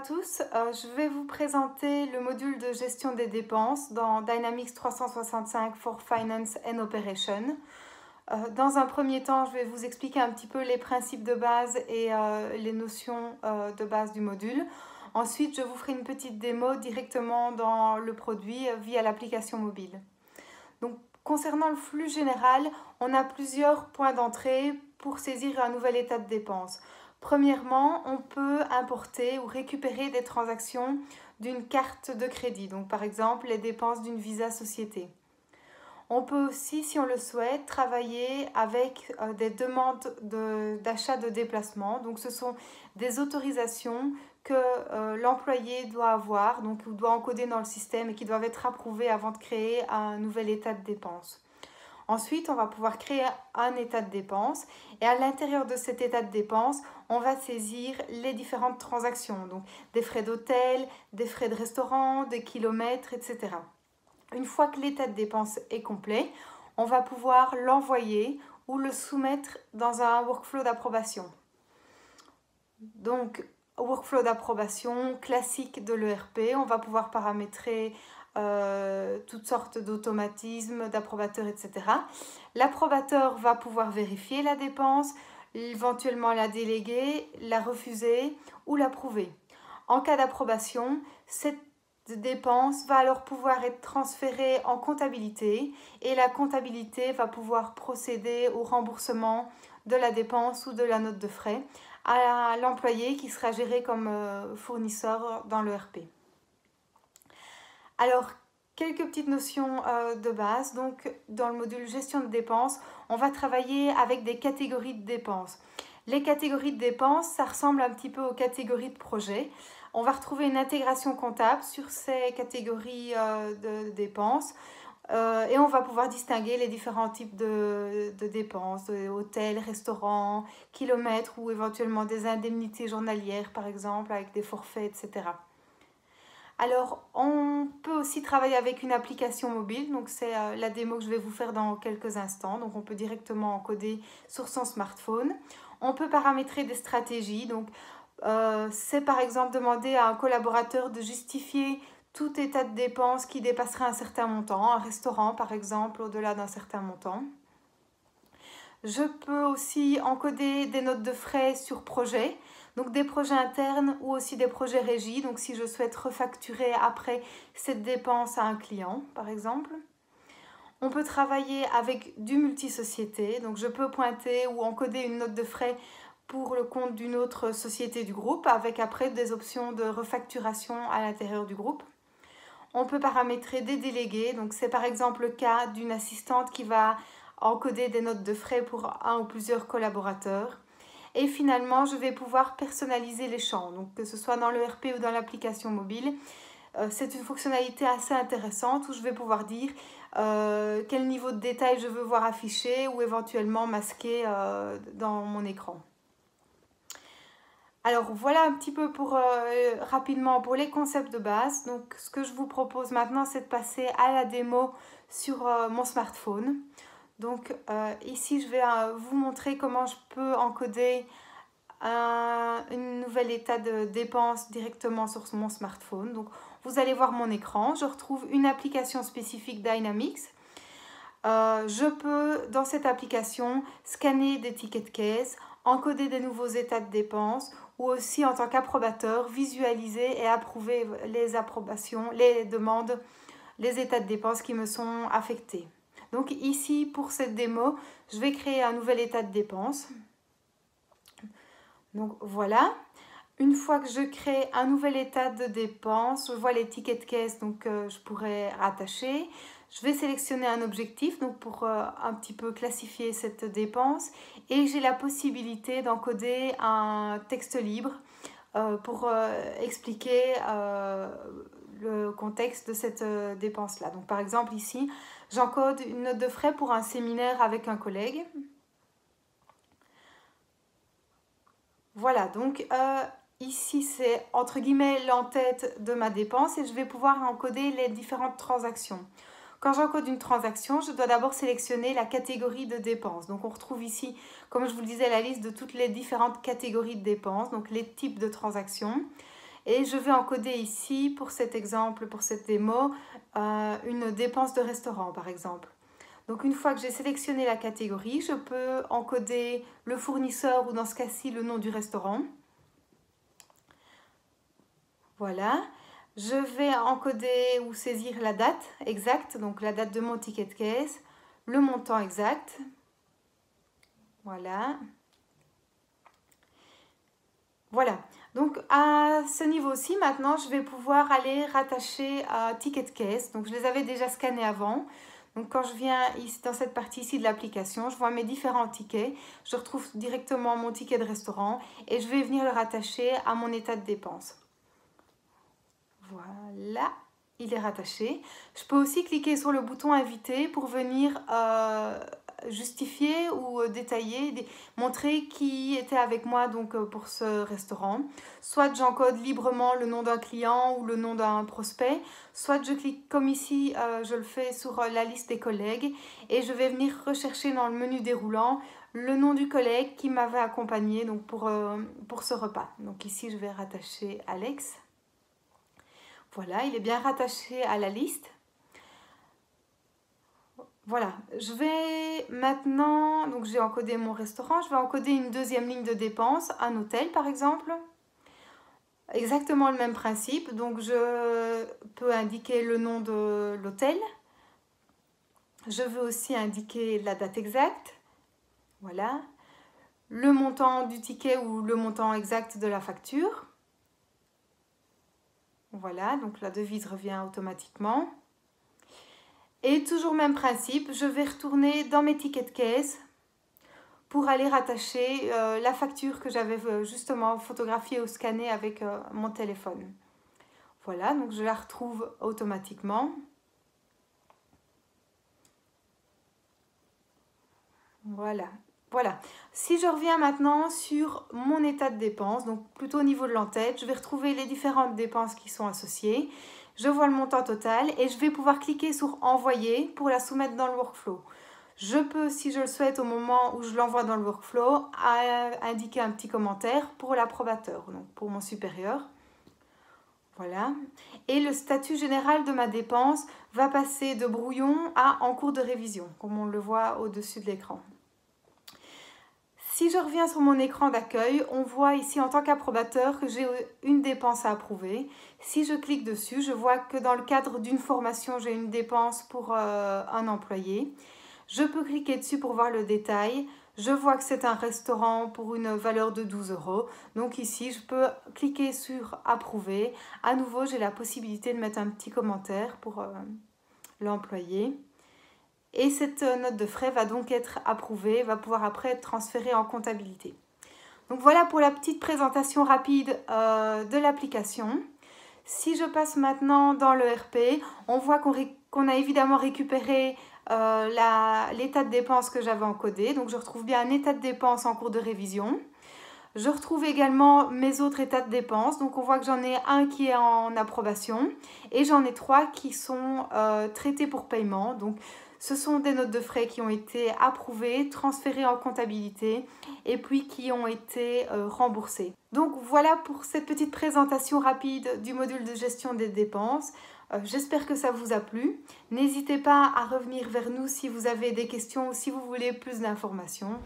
tous, je vais vous présenter le module de gestion des dépenses dans Dynamics 365 for Finance and Operation. Dans un premier temps, je vais vous expliquer un petit peu les principes de base et les notions de base du module. Ensuite, je vous ferai une petite démo directement dans le produit via l'application mobile. Donc, concernant le flux général, on a plusieurs points d'entrée pour saisir un nouvel état de dépense. Premièrement, on peut importer ou récupérer des transactions d'une carte de crédit, donc par exemple les dépenses d'une Visa Société. On peut aussi, si on le souhaite, travailler avec des demandes d'achat de déplacement. Donc ce sont des autorisations que l'employé doit avoir, donc ou doit encoder dans le système et qui doivent être approuvées avant de créer un nouvel état de dépense. Ensuite, on va pouvoir créer un état de dépense et à l'intérieur de cet état de dépense, on va saisir les différentes transactions, donc des frais d'hôtel, des frais de restaurant, des kilomètres, etc. Une fois que l'état de dépense est complet, on va pouvoir l'envoyer ou le soumettre dans un workflow d'approbation. Donc, workflow d'approbation classique de l'ERP, on va pouvoir paramétrer toutes sortes d'automatismes, d'approbateurs, etc. L'approbateur va pouvoir vérifier la dépense, éventuellement la déléguer, la refuser ou l'approuver. En cas d'approbation, cette dépense va alors pouvoir être transférée en comptabilité et la comptabilité va pouvoir procéder au remboursement de la dépense ou de la note de frais à l'employé qui sera géré comme fournisseur dans l'ERP. Alors, quelques petites notions de base. Donc, dans le module gestion de dépenses, on va travailler avec des catégories de dépenses. Les catégories de dépenses, ça ressemble un petit peu aux catégories de projets. On va retrouver une intégration comptable sur ces catégories de dépenses et on va pouvoir distinguer les différents types de dépenses, hôtels, restaurants, kilomètres ou éventuellement des indemnités journalières par exemple avec des forfaits, etc. Alors, on peut aussi travailler avec une application mobile, donc c'est la démo que je vais vous faire dans quelques instants. Donc, on peut directement encoder sur son smartphone. On peut paramétrer des stratégies, donc c'est par exemple demander à un collaborateur de justifier tout état de dépense qui dépasserait un certain montant, un restaurant par exemple au-delà d'un certain montant. Je peux aussi encoder des notes de frais sur projet, donc des projets internes ou aussi des projets régis, donc si je souhaite refacturer après cette dépense à un client par exemple. On peut travailler avec du multisociété, donc je peux pointer ou encoder une note de frais pour le compte d'une autre société du groupe avec après des options de refacturation à l'intérieur du groupe. On peut paramétrer des délégués, donc c'est par exemple le cas d'une assistante qui va encoder des notes de frais pour un ou plusieurs collaborateurs. Et finalement, je vais pouvoir personnaliser les champs, donc que ce soit dans l'ERP ou dans l'application mobile. C'est une fonctionnalité assez intéressante où je vais pouvoir dire quel niveau de détail je veux voir affiché ou éventuellement masqué dans mon écran. Alors voilà un petit peu pour rapidement pour les concepts de base. Donc ce que je vous propose maintenant, c'est de passer à la démo sur mon smartphone. Donc ici, je vais vous montrer comment je peux encoder un nouvel état de dépense directement sur mon smartphone. Donc vous allez voir mon écran. Je retrouve une application spécifique Dynamics. Je peux, dans cette application, scanner des tickets de caisse, encoder des nouveaux états de dépenses ou aussi en tant qu'approbateur, visualiser et approuver les approbations, les demandes, les états de dépenses qui me sont affectés. Donc ici, pour cette démo, je vais créer un nouvel état de dépense. Donc voilà. Une fois que je crée un nouvel état de dépense, je vois les tickets de caisse, donc je pourrais rattacher. Je vais sélectionner un objectif donc pour un petit peu classifier cette dépense et j'ai la possibilité d'encoder un texte libre pour expliquer le contexte de cette dépense-là. Donc par exemple ici, j'encode une note de frais pour un séminaire avec un collègue. Voilà, donc ici c'est entre guillemets l'entête de ma dépense et je vais pouvoir encoder les différentes transactions. Quand j'encode une transaction, je dois d'abord sélectionner la catégorie de dépenses. Donc on retrouve ici, comme je vous le disais, la liste de toutes les différentes catégories de dépenses, donc les types de transactions. et je vais encoder ici, pour cet exemple, pour cette démo, une dépense de restaurant par exemple. Donc une fois que j'ai sélectionné la catégorie, je peux encoder le fournisseur ou dans ce cas-ci le nom du restaurant. Voilà. Je vais encoder ou saisir la date exacte, donc la date de mon ticket de caisse, le montant exact. Voilà. Voilà. Donc à ce niveau-ci, maintenant, je vais pouvoir aller rattacher à ticket de caisse. Donc je les avais déjà scannés avant. Donc quand je viens ici, dans cette partie ici de l'application, je vois mes différents tickets. Je retrouve directement mon ticket de restaurant et je vais venir le rattacher à mon état de dépense. Voilà, il est rattaché. Je peux aussi cliquer sur le bouton inviter pour venir justifier ou détailler, montrer qui était avec moi donc, pour ce restaurant. Soit j'encode librement le nom d'un client ou le nom d'un prospect, soit je clique comme ici, je le fais sur la liste des collègues et je vais venir rechercher dans le menu déroulant le nom du collègue qui m'avait accompagné donc, pour ce repas. Donc ici, je vais rattacher Alex. Voilà, il est bien rattaché à la liste. Voilà, je vais maintenant, donc j'ai encodé mon restaurant, je vais encoder une deuxième ligne de dépense, un hôtel par exemple. Exactement le même principe, donc je peux indiquer le nom de l'hôtel. Je veux aussi indiquer la date exacte. Voilà. Le montant du ticket ou le montant exact de la facture. Voilà, donc la devise revient automatiquement. Et toujours même principe, je vais retourner dans mes tickets de caisse pour aller rattacher la facture que j'avais justement photographiée ou scannée avec mon téléphone. Voilà, donc je la retrouve automatiquement. Voilà. Voilà, si je reviens maintenant sur mon état de dépense, donc plutôt au niveau de l'entête, je vais retrouver les différentes dépenses qui sont associées. Je vois le montant total et je vais pouvoir cliquer sur envoyer pour la soumettre dans le workflow. Je peux, si je le souhaite, au moment où je l'envoie dans le workflow, indiquer un petit commentaire pour l'approbateur, donc pour mon supérieur. Voilà. Et le statut général de ma dépense va passer de brouillon à en cours de révision, comme on le voit au-dessus de l'écran. Si je reviens sur mon écran d'accueil, on voit ici en tant qu'approbateur que j'ai une dépense à approuver. Si je clique dessus, je vois que dans le cadre d'une formation, j'ai une dépense pour un employé. Je peux cliquer dessus pour voir le détail. Je vois que c'est un restaurant pour une valeur de 12 €. Donc ici, je peux cliquer sur approuver. À nouveau, j'ai la possibilité de mettre un petit commentaire pour l'employé. Et cette note de frais va donc être approuvée, va pouvoir après être transférée en comptabilité. Donc voilà pour la petite présentation rapide de l'application. Si je passe maintenant dans le RP, on voit qu'on a évidemment récupéré l'état de dépense que j'avais encodé. Donc je retrouve bien un état de dépense en cours de révision. Je retrouve également mes autres états de dépenses. Donc on voit que j'en ai un qui est en approbation et j'en ai 3 qui sont traités pour paiement. Donc ce sont des notes de frais qui ont été approuvées, transférées en comptabilité et puis qui ont été remboursées. Donc voilà pour cette petite présentation rapide du module de gestion des dépenses. J'espère que ça vous a plu. N'hésitez pas à revenir vers nous si vous avez des questions ou si vous voulez plus d'informations.